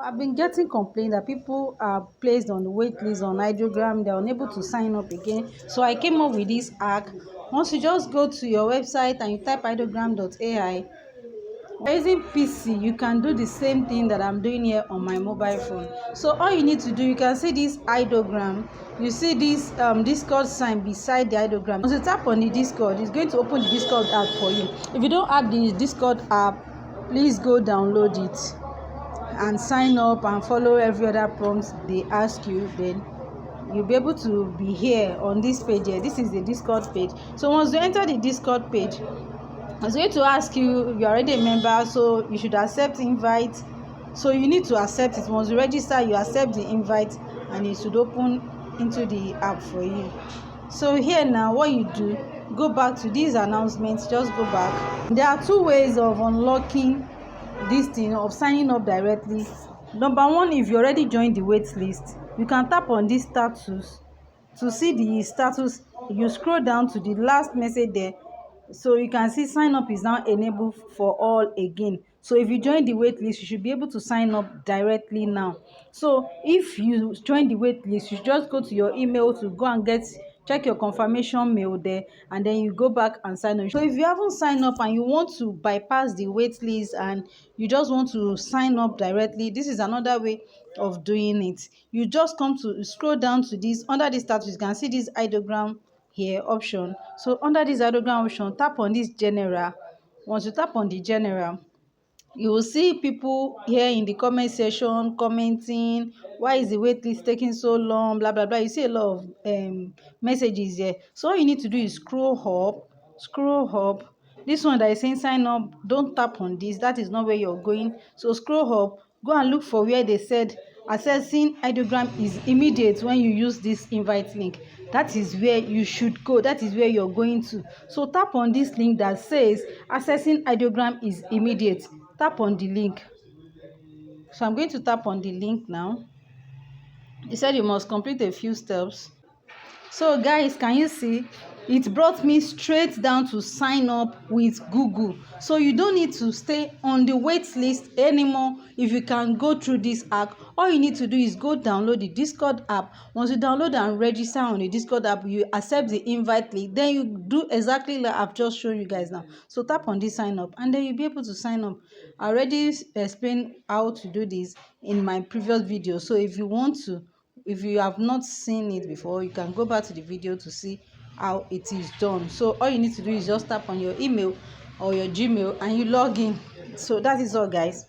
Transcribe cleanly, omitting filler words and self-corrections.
I've been getting complaints that people are placed on the wait list on Ideogram. They're unable to sign up again. So I came up with this hack. Once you just go to your website and you type ideogram.ai, using PC, you can do the same thing that I'm doing here on my mobile phone. So all you need to do, you can see this ideogram. You see this Discord sign beside the ideogram. Once you tap on the Discord, it's going to open the Discord app for you. If you don't have the Discord app, please go download it and sign up and follow every other prompts they ask you. Then you'll be able to be here on this page here. This is the Discord page. So once you enter the Discord page, it's going to ask you if you're already a member, so you should accept invite. So you need to accept it. Once you register, you accept the invite and it should open into the app for you. So here now, what you do, go back to these announcements. Just go back. There are two ways of unlocking this thing, of signing up directly. Number one, if you already joined the wait list, you can tap on this status to see the status. You scroll down to the last message there, so you can see sign up is now enabled for all again. So if you join the wait list, you should be able to sign up directly now. So if you join the wait list, you just go to your email to go and check your confirmation mail there, and then you go back and sign up. So if you haven't signed up and you want to bypass the wait list and you just want to sign up directly, this is another way of doing it. You just come to scroll down to this. Under this status, you can see this ideogram here option. So under this ideogram option, tap on this general. Once you tap on the general, you will see people here in the comment section commenting, why is the wait list taking so long, blah blah blah. You see a lot of messages here. So all you need to do is scroll up. This one that is saying sign up, don't tap on this. That is not where you're going. So scroll up, go and look for where they said accessing ideogram is immediate. When you use this invite link, that is where you should go. That is where you're going to. So tap on this link that says accessing ideogram is immediate. Tap on the link. So I'm going to tap on the link now. It said you must complete a few steps. So guys, can you see it brought me straight down to sign up with Google? So you don't need to stay on the wait list anymore. If you can go through this hack, all you need to do is go download the Discord app. Once you download and register on the Discord app, you accept the invite link, then you do exactly like I've just shown you guys now. So tap on this sign up and then you'll be able to sign up. I already explained how to do this in my previous video, so if you have not seen it before, you can go back to the video to see how it is done. So all you need to do is just tap on your email or your Gmail and you log in. So that is all, guys.